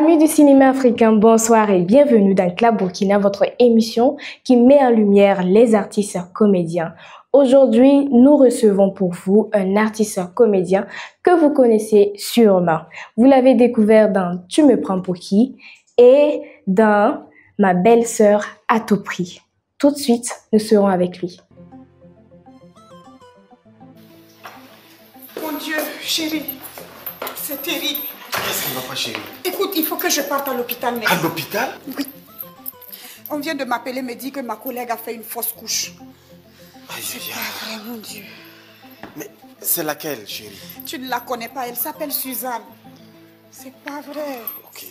Amis du cinéma africain, bonsoir et bienvenue dans Club Burkina, votre émission qui met en lumière les artistes comédiens. Aujourd'hui, nous recevons pour vous un artiste comédien que vous connaissez sûrement. Vous l'avez découvert dans Tu me prends pour qui et dans Ma belle-sœur à tout prix. Tout de suite, nous serons avec lui. Mon Dieu, chérie, c'est terrible. Qu'est-ce qui ne va pas, chérie? Écoute, il faut que je parte à l'hôpital. À l'hôpital? Oui. On vient de m'appeler, me dire que ma collègue a fait une fausse couche. C'est pas vrai, mon Dieu. Mais c'est laquelle, chérie? Tu ne la connais pas, elle s'appelle Suzanne. C'est pas vrai. Ok,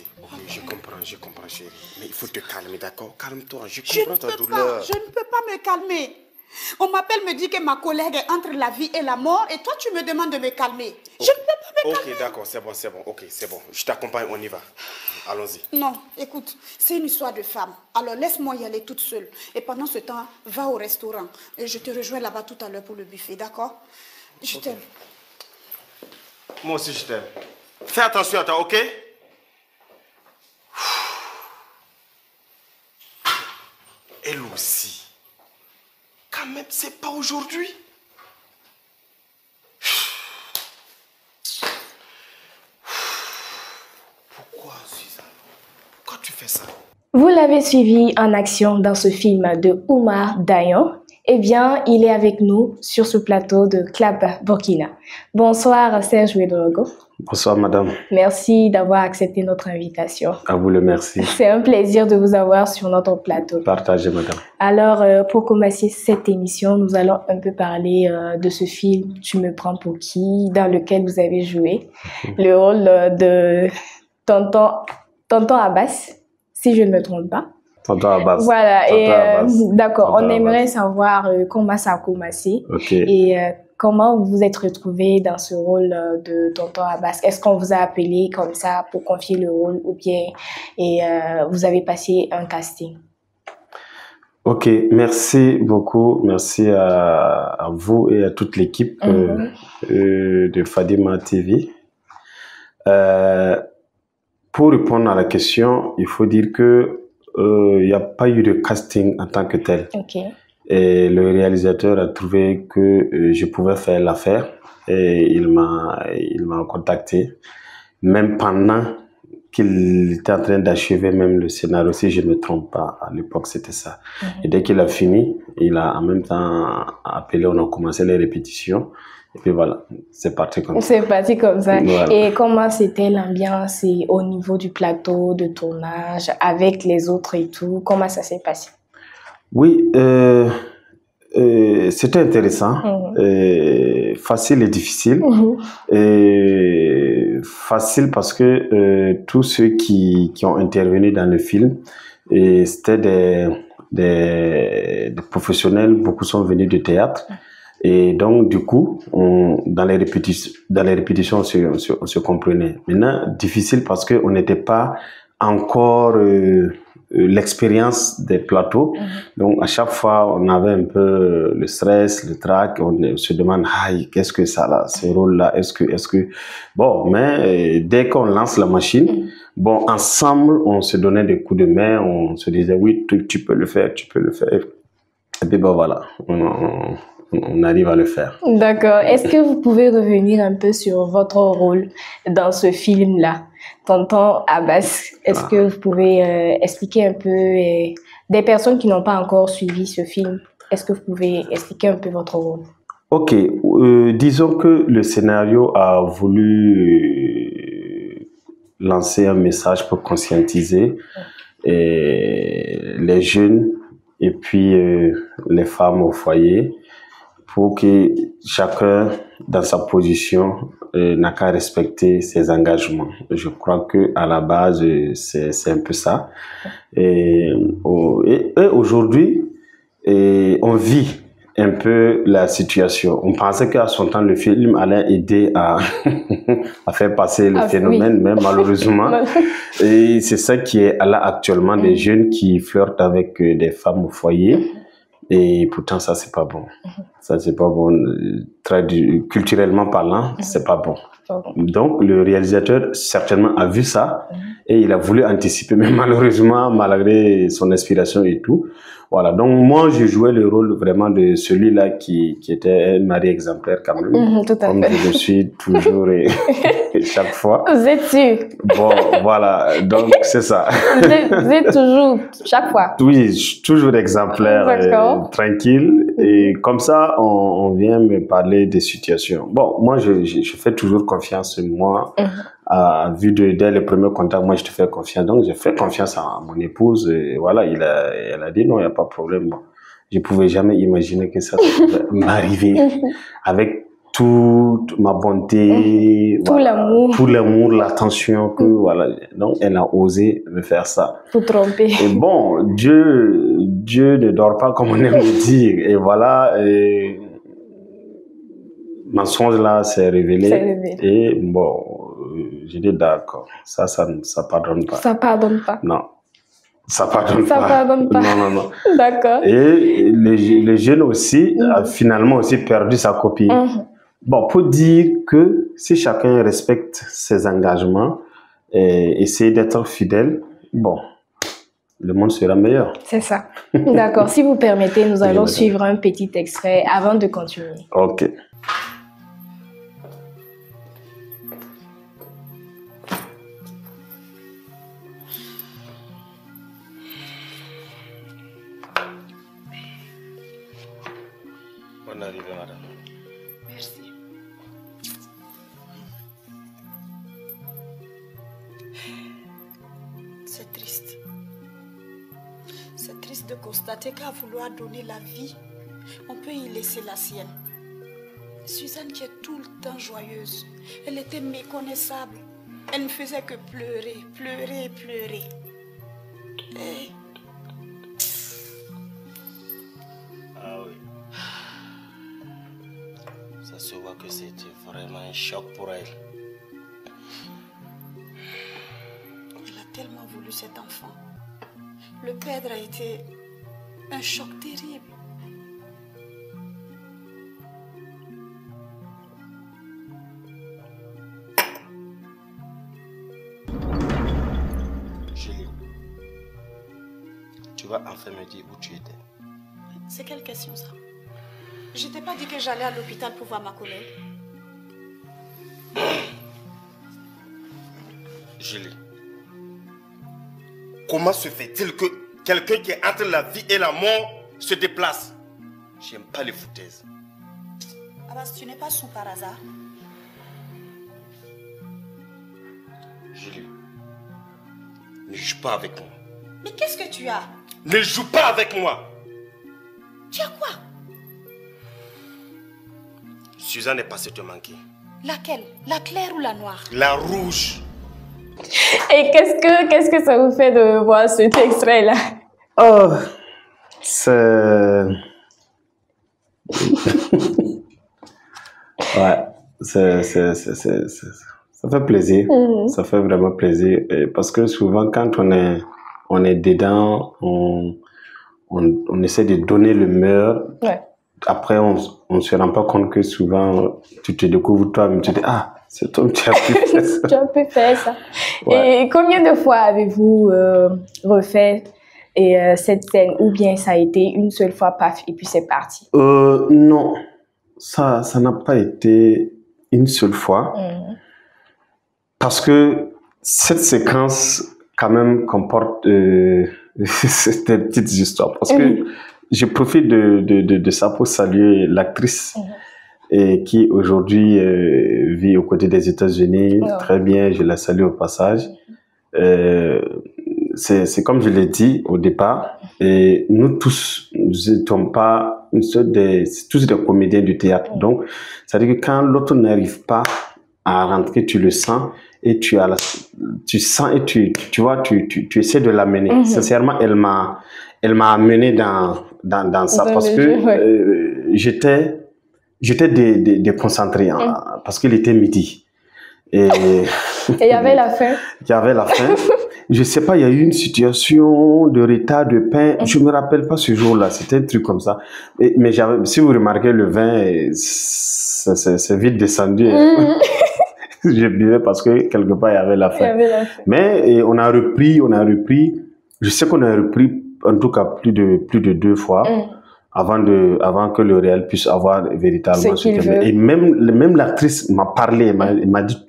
je comprends, chérie. Mais il faut te calmer, d'accord? Calme-toi, je comprends ta douleur. Je ne peux pas me calmer. On m'appelle, me dit que ma collègue est entre la vie et la mort et toi tu me demandes de me calmer. Je ne peux pas me calmer. Ok, d'accord, c'est bon, ok, c'est bon. Je t'accompagne, on y va. Allons-y. Non, écoute, c'est une histoire de femme. Alors laisse-moi y aller toute seule. Et pendant ce temps, va au restaurant. Et je te rejoins là-bas tout à l'heure pour le buffet, d'accord? Je t'aime. Moi aussi, je t'aime. Fais attention à toi, ok? Elle aussi. Quand même, c'est pas aujourd'hui. Pourquoi, Suzanne? Pourquoi tu fais ça? Vous l'avez suivi en action dans ce film de Oumar Dayan. Eh bien, il est avec nous sur ce plateau de Club Burkina. Bonsoir Serge Wedorogo. Bonsoir madame. Merci d'avoir accepté notre invitation. À vous le merci. C'est un plaisir de vous avoir sur notre plateau. Partagez madame. Alors, pour commencer cette émission, nous allons un peu parler de ce film Tu me prends pour qui, dans lequel vous avez joué le rôle de Tonton Abbas, si je ne me trompe pas. Tonton Abbas. Voilà, d'accord, on aimerait Abbas. savoir comment ça a commencé. Ok. Et comment vous vous êtes retrouvé dans ce rôle de Tonton Abbas? Est-ce qu'on vous a appelé comme ça pour confier le rôle ou bien vous avez passé un casting? Ok, merci beaucoup. Merci à vous et à toute l'équipe de Fadima TV. Pour répondre à la question, il faut dire que il n'y a pas eu de casting en tant que tel. Ok. Et le réalisateur a trouvé que je pouvais faire l'affaire et il m'a contacté, même pendant qu'il était en train d'achever même le scénario, si je ne me trompe pas, à l'époque c'était ça. Et dès qu'il a fini, il a en même temps appelé, on a commencé les répétitions. Et puis voilà, c'est parti comme ça. C'est parti comme ça. Voilà. Et comment c'était l'ambiance au niveau du plateau de tournage, avec les autres et tout? Comment ça s'est passé? Oui, c'était intéressant, facile et difficile. Et facile parce que tous ceux qui ont intervenu dans le film, c'était des professionnels, beaucoup sont venus du théâtre. Et donc, du coup, dans les répétitions, on se comprenait. Maintenant, difficile parce qu'on n'était pas encore l'expérience des plateaux. Donc, à chaque fois, on avait un peu le stress, le trac. On se demande, aïe, qu'est-ce que ça là, ce rôle-là, est-ce que... Bon, mais dès qu'on lance la machine, bon, ensemble, on se donnait des coups de main. On se disait, oui, tu peux le faire, tu peux le faire. Et puis, bon, voilà, on arrive à le faire. D'accord. Est-ce que vous pouvez revenir un peu sur votre rôle dans ce film-là, Tonton Abbas? Est-ce que vous pouvez expliquer un peu des personnes qui n'ont pas encore suivi ce film? Est-ce que vous pouvez expliquer un peu votre rôle? Ok. Disons que le scénario a voulu lancer un message pour conscientiser les jeunes et puis les femmes au foyer, pour que chacun, dans sa position, n'a qu'à respecter ses engagements. Je crois que à la base, c'est un peu ça. Et aujourd'hui, on vit un peu la situation. On pensait qu'à son temps, le film allait aider à faire passer le phénomène, mais malheureusement, et c'est ça qui est là actuellement, des jeunes qui flirtent avec des femmes au foyer. Et pourtant, ça, c'est pas bon. Ça, c'est pas bon. Culturellement parlant, c'est pas bon. Donc, le réalisateur, certainement, a vu ça et il a voulu anticiper, mais malheureusement, malgré son inspiration et tout. Voilà. Donc, moi, je jouais le rôle vraiment de celui-là qui était un mari exemplaire quand même. Tout à comme fait. je le suis toujours et chaque fois. Vous êtes sûr? Bon, voilà. Donc, c'est ça. Vous êtes toujours, chaque fois? Oui, je suis toujours exemplaire, tranquille. Et comme ça, on vient me parler des situations. Bon, moi, je fais toujours confiance en moi. Vu dès le premier contact, moi, je te fais confiance. Donc, je fais confiance à mon épouse. Et voilà, elle a dit non, il n'y a pas de problème. Bon, je ne pouvais jamais imaginer que ça pouvait m'arriver avec toute ma bonté, tout l'amour, l'attention que voilà. Donc elle a osé me faire ça. Tout tromper. Et bon, Dieu ne dort pas comme on aime le dire. Et voilà, mensonge là s'est révélé. Et bon, j'ai dit d'accord, ça pardonne pas. Ça pardonne pas. Non. Ça pardonne pas. Ça pardonne pas. Non. D'accord. Et le jeune aussi a finalement aussi perdu sa copine. Bon, pour dire que si chacun respecte ses engagements et essaie d'être fidèle, bon, le monde sera meilleur. C'est ça. D'accord. Si vous permettez, nous allons suivre un petit extrait avant de continuer. Ok. Bonne arrivée, madame. Merci. C'est triste. C'est triste de constater qu'à vouloir donner la vie, on peut y laisser la sienne. Suzanne qui est tout le temps joyeuse, elle était méconnaissable. Elle ne faisait que pleurer. Et... Ah oui. Ça se voit que c'était vraiment un choc pour elle. Elle a tellement voulu cet enfant. Le perdre a été un choc terrible. Julie, tu vas enfin me dire où tu étais. C'est quelle question ça? Je t'ai pas dit que j'allais à l'hôpital pour voir ma collègue. Julie, comment se fait-il que quelqu'un qui est entre la vie et la mort se déplace? J'aime pas les foutaises. Abbas, tu n'es pas sous par hasard? Julie, ne joue pas avec moi. Mais qu'est-ce que tu as? Ne joue pas avec moi. Tu as quoi? Suzanne est passée te manquer. Laquelle? La claire ou la noire? La rouge. Et qu'est-ce que ça vous fait de voir cet extrait-là? Oh, c'est... Ouais, ça fait plaisir. Ça fait vraiment plaisir. Parce que souvent, quand on est dedans, on essaie de donner le meilleur. Ouais. Après, on ne se rend pas compte que souvent, tu te découvres toi-même, tu te dis, ah, c'est toi qui as pu faire ça. Tu as pu faire ça. Ouais. Et combien de fois avez-vous refait cette scène, ou bien ça a été une seule fois, paf, et puis c'est parti? Non, ça n'a pas été une seule fois. Parce que cette séquence, quand même, comporte des petites histoires. Parce que je profite de ça pour saluer l'actrice qui aujourd'hui vit aux côtés des États-Unis. Très bien, je la salue au passage. C'est comme je l'ai dit au départ, et nous tous, nous n'étions pas tous des comédiens du théâtre. Donc, ça veut dire que quand l'autre n'arrive pas à rentrer, tu le sens, et tu sens et tu vois, tu essaies de l'amener. Sincèrement, elle m'a amené dans ça, parce que j'étais déconcentré, parce qu'il était midi. Et il y avait la fin. Il y avait la fin. je sais pas, il y a eu une situation de retard de pain. Je me rappelle pas ce jour-là. C'était un truc comme ça. Mais si vous remarquez, le vin, c'est vite descendu. Je buvais parce que quelque part, il y avait la faim. Mais on a repris. Je sais qu'on a repris, en tout cas, plus de 2 fois. Avant que le réel puisse avoir véritablement ce qu'il veut. Et même l'actrice m'a parlé, elle m'a dit,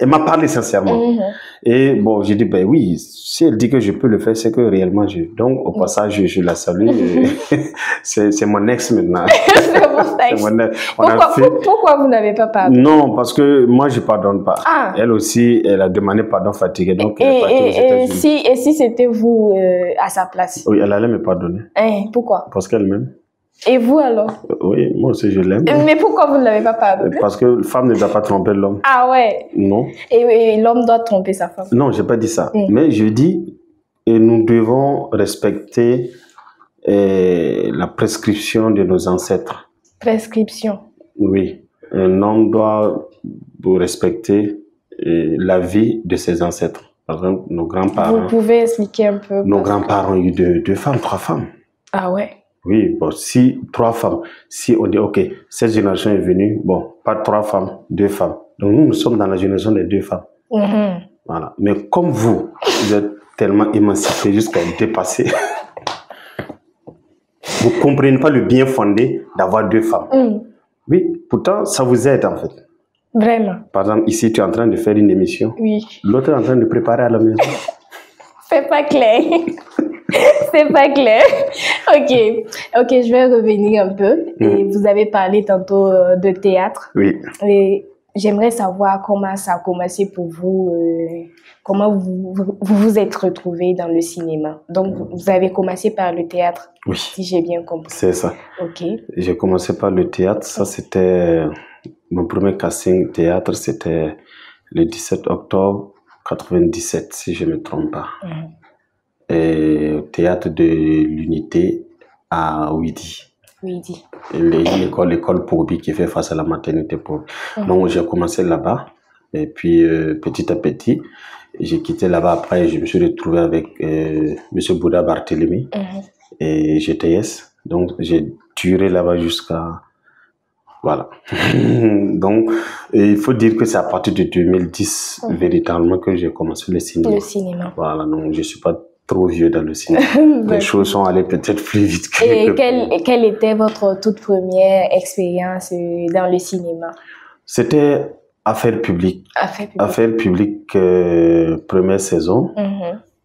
elle m'a parlé sincèrement. Et bon, j'ai dit, ben oui, si elle dit que je peux le faire, c'est que réellement Donc, au passage, je la salue. C'est mon ex maintenant. C'est mon ex. Pourquoi vous n'avez pas pardonné? Non, parce que moi, je pardonne pas. Elle aussi, elle a demandé pardon fatigué. Donc, et si c'était vous à sa place? Oui, elle allait me pardonner. Pourquoi? Parce qu'elle m'aime. Et vous alors? Oui, moi aussi je l'aime. Mais pourquoi vous ne l'avez pas pardonné? Parce que la femme ne doit pas tromper l'homme. Ah ouais? Non. Et l'homme doit tromper sa femme? Non, je n'ai pas dit ça. Mais je dis, nous devons respecter la prescription de nos ancêtres. Prescription? Oui. Un homme doit respecter la vie de ses ancêtres. Par exemple, nos grands-parents. Vous pouvez expliquer un peu? Nos grands-parents ont eu 2 femmes, 3 femmes. Ah ouais? Oui, bon, si 3 femmes, si on dit, ok, cette génération est venue, bon, pas 3 femmes, 2 femmes. Donc nous sommes dans la génération des 2 femmes. Voilà. Mais comme vous êtes tellement émancipés jusqu'à dépasser, vous ne comprenez pas le bien fondé d'avoir 2 femmes. Oui, pourtant, ça vous aide en fait. Vraiment. Par exemple, ici, tu es en train de faire une émission. Oui. L'autre est en train de préparer à la maison. C'est pas clair. C'est pas clair. Ok, je vais revenir un peu. Et vous avez parlé tantôt de théâtre. Oui. Et j'aimerais savoir comment ça a commencé pour vous, comment vous êtes retrouvé dans le cinéma. Donc, vous avez commencé par le théâtre, oui, si j'ai bien compris. C'est ça. Ok. J'ai commencé par le théâtre. Ça, c'était mon premier casting théâtre. C'était le 17 octobre 97, si je ne me trompe pas. Et au théâtre de l'Unité à Ouidi. L'école Pourbi qui fait face à la maternité Pourbi. Donc j'ai commencé là-bas et puis petit à petit j'ai quitté là-bas. Après je me suis retrouvé avec Monsieur Bouddha Barthélemy et GTS. Donc j'ai duré là-bas jusqu'à voilà. Donc il faut dire que c'est à partir de 2010 véritablement que j'ai commencé le cinéma. Le cinéma. Voilà, donc je suis pas trop vieux dans le cinéma. Les choses sont allées peut-être plus vite que... Et quelle était votre toute première expérience dans le cinéma? C'était Affaires publiques. Affaires publiques, première saison.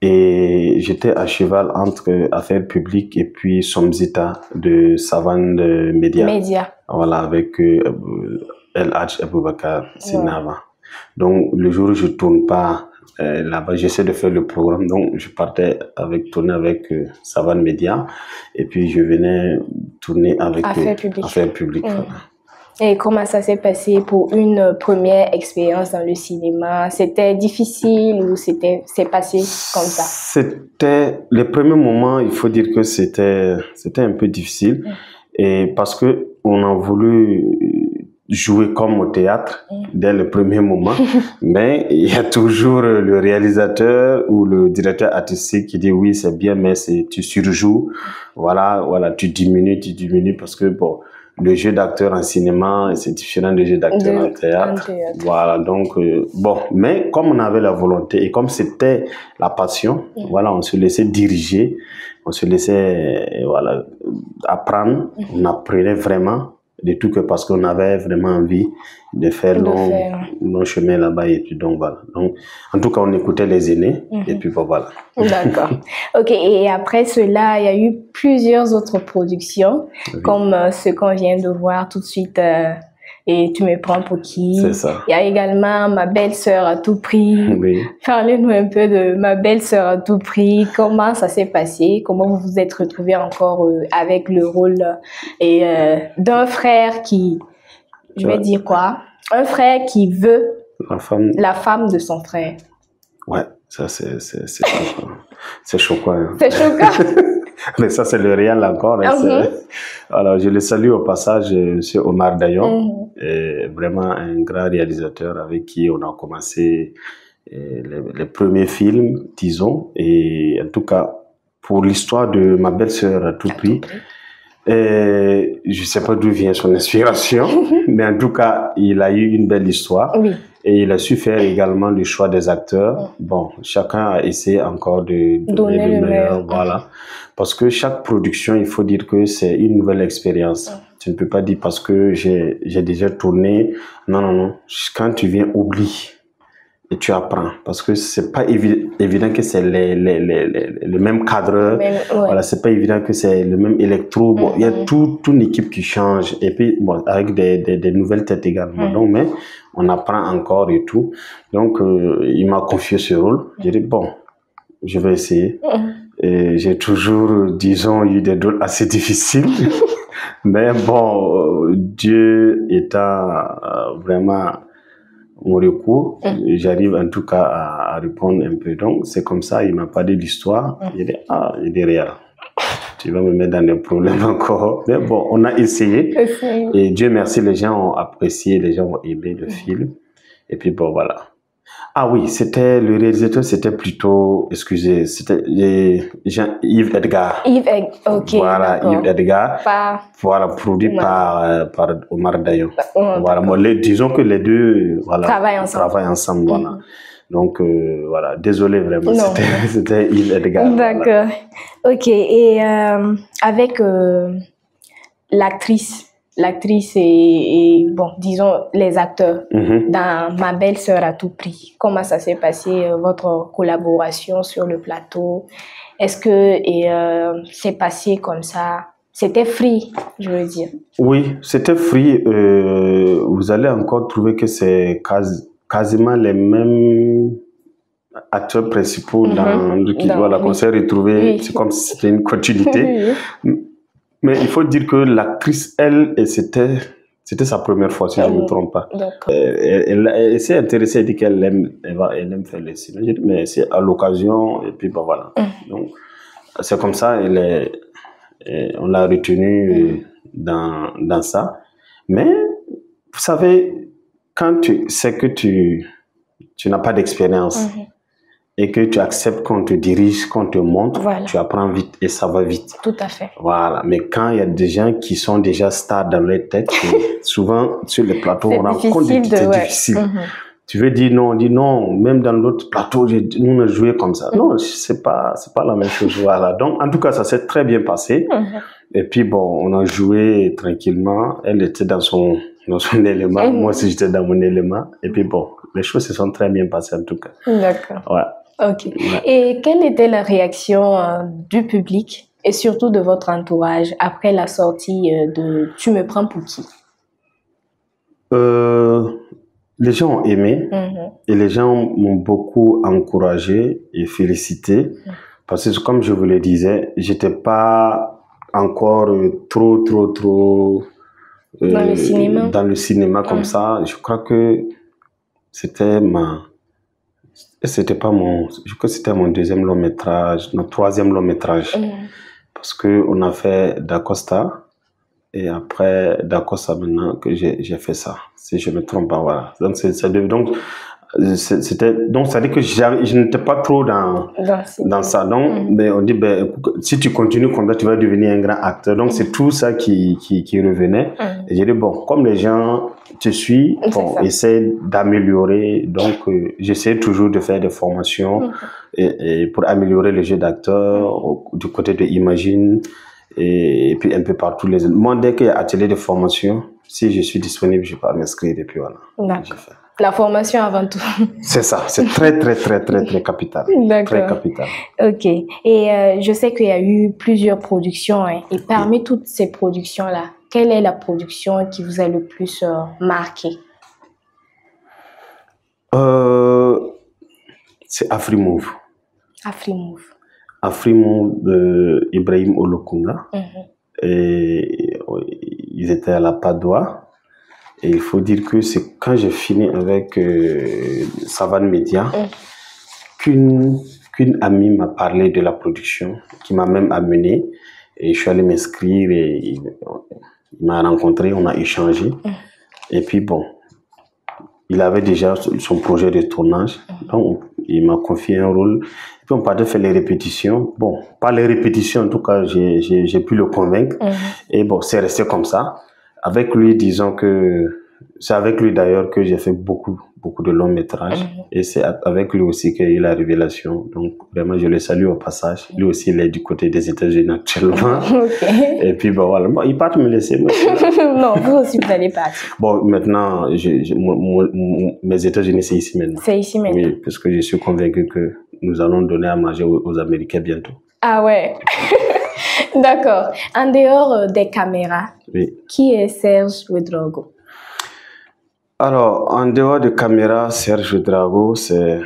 Et j'étais à cheval entre Affaires publiques et puis Somzita de Savane Média. Voilà, avec El Hadj Aboubakar Sinava. Donc, le jour où je ne tourne pas là-bas, j'essaie de faire le programme. Donc, je partais tourner avec Savane Média. Et puis, je venais tourner avec Affaires publiques. Voilà. Et comment ça s'est passé pour une première expérience dans le cinéma? C'était difficile ou c'est passé comme ça? C'était les premiers moments, il faut dire que c'était un peu difficile. Et parce que on a voulu jouer comme au théâtre dès le premier moment, mais il y a toujours le réalisateur ou le directeur artistique qui dit oui c'est bien mais tu surjoues, voilà tu diminues parce que bon, le jeu d'acteur en cinéma c'est différent du jeu d'acteur en théâtre. Voilà, donc bon, mais comme on avait la volonté et comme c'était la passion, voilà, on se laissait diriger, on se laissait apprendre, on apprenait vraiment de tout que parce qu'on avait vraiment envie de faire nos chemins là-bas et puis donc voilà. Donc en tout cas on écoutait les aînés et puis bon, voilà. D'accord. Ok, et après cela il y a eu plusieurs autres productions comme ce qu'on vient de voir tout de suite. Et tu me prends pour qui? C'est ça. Il y a également Ma belle-sœur à tout prix. Oui. Parlez-nous un peu de Ma belle-sœur à tout prix. Comment ça s'est passé? Comment vous vous êtes retrouvés encore avec le rôle d'un frère qui, je vais dire quoi? Un frère qui veut la femme de son frère. Ouais, ça c'est choquant. C'est choquant. Hein. C'est choquant. Mais ça, c'est le réel encore. Alors, je le salue au passage, M. Omar Dayon, vraiment un grand réalisateur avec qui on a commencé les premiers films, disons. Et en tout cas, pour l'histoire de ma belle-sœur à tout prix, je ne sais pas d'où vient son inspiration, mais en tout cas, il a eu une belle histoire. Oui. Et il a su faire également le choix des acteurs. Bon, chacun a essayé encore de donner le meilleur. Voilà. Parce que chaque production, il faut dire que c'est une nouvelle expérience. Tu ne peux pas dire parce que j'ai déjà tourné. Non, non, non. Quand tu viens, oublie. Et tu apprends. Parce que c'est pas évident que c'est le même cadreur. Voilà, c'est pas évident que c'est le même électro. Bon, il y a toute une équipe qui change. Et puis, bon, avec des nouvelles têtes également. Donc, mais on apprend encore et tout. Donc, il m'a confié ce rôle. J'ai dit, bon, je vais essayer. Et j'ai toujours, disons, eu des rôles assez difficiles. Mais bon, Dieu étant vraiment mon recours, j'arrive en tout cas à répondre un peu. Donc, c'est comme ça, il m'a parlé de l'histoire. J'ai dit, il est réel. Tu vas me mettre dans des problèmes encore. Mais bon, on a essayé. Et Dieu merci, les gens ont apprécié, les gens ont aimé le film. Et puis bon, voilà. Ah oui, le réalisateur, c'était plutôt, excusez, c'était Yves Edgar. Ok. Voilà, Yves Edgar. Voilà, produit par Omar Dayo. Voilà, bon, disons que les deux, voilà, travaillent ensemble. Voilà. Donc, voilà, désolé vraiment, c'était Yves Edgar. D'accord. Voilà. Ok, et avec l'actrice et, bon, disons, les acteurs dans Ma belle-sœur à tout prix. Comment ça s'est passé, votre collaboration sur le plateau? Est-ce que c'est passé comme ça? C'était free, je veux dire. Oui, c'était free. Vous allez encore trouver que c'est quasiment les mêmes acteurs principaux voilà, qu'on s'est retrouvés. C'est comme si c'était une continuité. Mais il faut dire que l'actrice, elle, c'était sa première fois, si je ne me trompe pas. Elle s'est intéressée, elle dit qu'elle aime faire les cinémas. Mais c'est à l'occasion, et puis bon, voilà. Donc, c'est comme ça, on l'a retenue dans ça. Mais, vous savez, quand tu sais que tu n'as pas d'expérience, et que tu acceptes qu'on te dirige, qu'on te montre, tu apprends vite et ça va vite. Tout à fait. Voilà. Mais quand il y a des gens qui sont déjà stars dans leur tête, souvent sur les plateaux, on rencontre des petites difficiles. Tu veux dire non, on dit non. Même dans l'autre plateau, nous on a joué comme ça. Non, c'est pas la même chose. Voilà. Donc, en tout cas, ça s'est très bien passé. Et puis bon, on a joué tranquillement. Elle était dans son élément. Moi aussi, j'étais dans mon élément. Et puis bon, les choses se sont très bien passées en tout cas. D'accord. Ouais. Ok. Et quelle était la réaction du public et surtout de votre entourage après la sortie de Tu me prends pour qui? Les gens ont aimé et les gens m'ont beaucoup encouragé et félicité parce que comme je vous le disais, j'étais pas encore trop dans le cinéma comme ça. Je crois que c'était je crois que c'était mon deuxième long métrage, mon troisième long métrage. Parce que on a fait D'Acosta et après D'Acosta maintenant que j'ai fait ça. Si je me trompe pas, voilà. Donc ça veut dire que je n'étais pas trop dans ça. Donc, mais on dit, si tu continues comme ça, tu vas devenir un grand acteur. Donc, c'est tout ça qui revenait. Et j'ai dit, bon, comme les gens te suivent, essaie d'améliorer. Donc, j'essaie toujours de faire des formations et pour améliorer le jeu d'acteur du côté de Imagine et puis un peu partout les autres. Moi, dès qu'il y a atelier de formation, si je suis disponible, je peux m'inscrire et puis voilà. D'accord. La formation avant tout. C'est ça, c'est très capital. D'accord. Très capital. Ok. Et je sais qu'il y a eu plusieurs productions. Et parmi toutes ces productions-là, quelle est la production qui vous a le plus marqué? C'est Afrimove. Afrimove de Ibrahim Olokunga. Et ils étaient à la Padoa. Et il faut dire que c'est quand j'ai fini avec Savane Média qu'une amie m'a parlé de la production, qui m'a même amené. Et je suis allé m'inscrire et il m'a rencontré, on a échangé. Et puis bon, il avait déjà son projet de tournage. Donc, il m'a confié un rôle. Et puis, on partait faire les répétitions. Bon, pas les répétitions, en tout cas, j'ai pu le convaincre. Et bon, c'est resté comme ça. Avec lui, disons que c'est avec lui d'ailleurs que j'ai fait beaucoup de longs métrages. Et c'est avec lui aussi qu'il y a eu la révélation. Donc, vraiment, je le salue au passage. Lui aussi, il est du côté des États-Unis actuellement. Et puis, bon, voilà. Bon, il part me laisser. Non, vous aussi, vous allez partir. Bon, maintenant, mes États-Unis, c'est ici maintenant. C'est ici maintenant. Oui, parce que je suis convaincu que nous allons donner à manger aux Américains bientôt. Ah ouais. D'accord. En dehors des caméras, qui est Serge Ouedraogo? Alors, en dehors de caméra, Serge Ouedraogo, c'est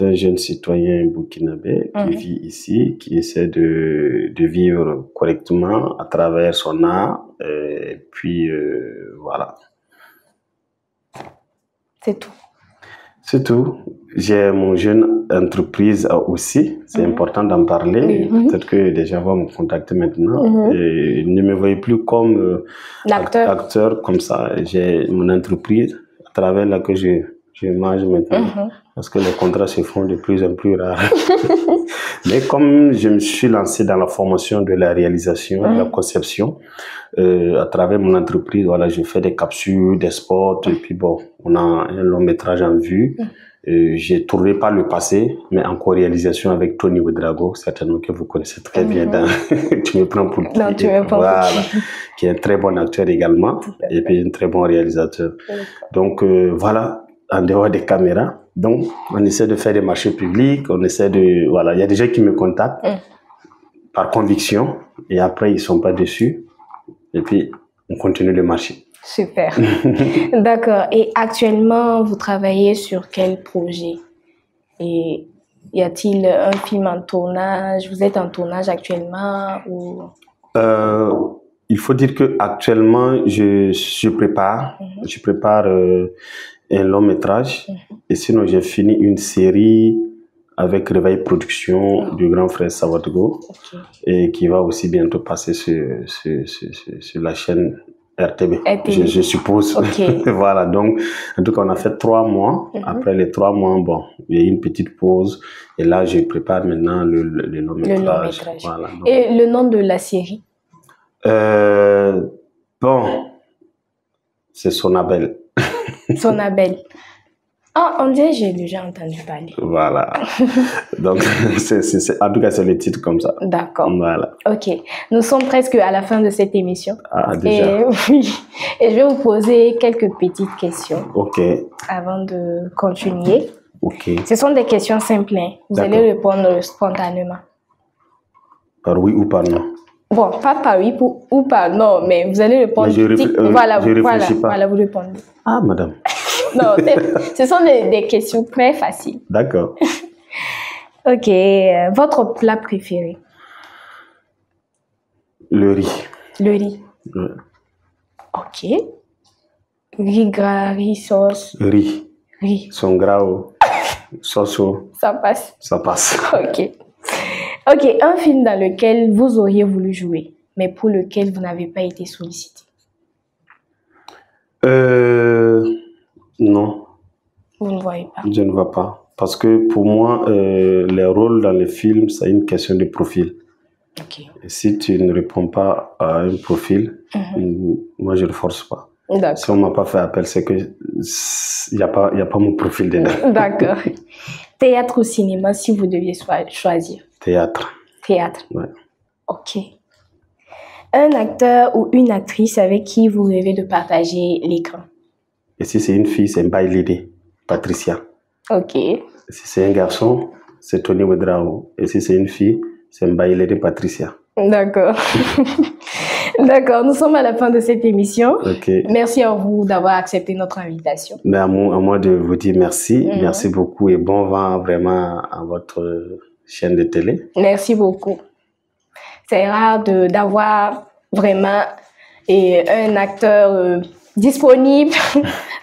un jeune citoyen burkinabé qui vit ici, qui essaie de vivre correctement à travers son art. Et puis, voilà. C'est tout. C'est tout. J'ai mon jeune entreprise aussi. C'est important d'en parler. Peut-être que les gens vont me contacter maintenant. Et ne me voyez plus comme acteur comme ça. J'ai mon entreprise à travers laquelle je mange maintenant. Parce que les contrats se font de plus en plus rares. Mais comme je me suis lancé dans la formation de la réalisation, de la conception, à travers mon entreprise, voilà, je fais des capsules, des spots, et puis bon, on a un long métrage en vue. J'ai tourné par le passé, mais en co-réalisation avec Tony Ouedraogo, certainement que vous connaissez très bien. Tu me prends pour qui? Non, tu me prends voilà, qui est un très bon acteur également, et puis un très bon réalisateur. Donc voilà, en dehors des caméras. Donc, on essaie de faire des marchés publics, on essaie de... Voilà, il y a des gens qui me contactent par conviction, et après, ils ne sont pas déçus, et puis, on continue le marché. Super. D'accord. Et actuellement, vous travaillez sur quel projet? Et y a-t-il un film en tournage? Vous êtes en tournage actuellement ou... Il faut dire que actuellement, je prépare un long métrage. Et sinon, j'ai fini une série avec Réveil Production du grand frère Sawadogo et qui va aussi bientôt passer sur la chaîne RTB. Je suppose. Voilà, donc en tout cas, on a fait 3 mois. Après les 3 mois, bon, il y a eu une petite pause. Et là, je prépare maintenant le long métrage. Voilà, donc. Et le nom de la série? Bon, c'est Sonabel. Sonabel. Ah, on dirait que j'ai déjà entendu parler. Voilà. Donc, en tout cas, c'est le titre comme ça. D'accord. Voilà. Ok. Nous sommes presque à la fin de cette émission. Ah, déjà. Et, oui. Et je vais vous poser quelques petites questions. Ok. Avant de continuer. Ok. Ce sont des questions simples. Vous allez répondre spontanément. Par oui ou par non? Bon, pas par oui ou par non, mais vous allez répondre. Voilà, vous répondez. Ah, madame. Non, ce sont des questions très faciles. D'accord. Ok. Votre plat préféré? Le riz. Le riz. Ouais. Ok. Riz gras, riz sauce. Riz. Riz. Son gras, sauce. Ça passe. Ça passe. Ok. Ok, un film dans lequel vous auriez voulu jouer, mais pour lequel vous n'avez pas été sollicité. Non. Vous ne voyez pas? Je ne vois pas. Parce que pour moi, les rôles dans les films, c'est une question de profil. Okay. Et si tu ne réponds pas à un profil, moi, je ne le force pas. Si on ne m'a pas fait appel, c'est qu'il n'y a pas mon profil dedans. D'accord. Théâtre ou cinéma, si vous deviez choisir? Théâtre. Théâtre. Ouais. Ok. Un acteur ou une actrice avec qui vous rêvez de partager l'écran? Et si c'est une fille, c'est Mbaye Patricia. Ok. Si c'est un garçon, c'est Tony Ouedraogo. Et si c'est une fille, c'est Mbaye Patricia. D'accord. D'accord, nous sommes à la fin de cette émission. Okay. Merci à vous d'avoir accepté notre invitation. Mais à moi de vous dire merci. Merci beaucoup et bon vent vraiment à votre chaîne de télé. Merci beaucoup. C'est rare d'avoir vraiment un acteur disponible.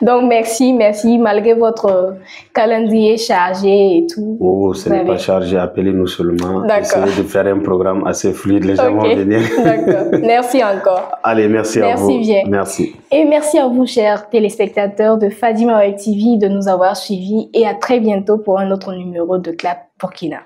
Donc, merci, malgré votre calendrier chargé et tout. Oh, ce n'est pas chargé, appelez-nous seulement. D'accord. Essayez de faire un programme assez fluide, les gens vont venir. D'accord, merci encore. Allez, merci à vous. Merci bien. Merci. Et merci à vous, chers téléspectateurs de Fadima Web TV, de nous avoir suivis et à très bientôt pour un autre numéro de Clap Burkina.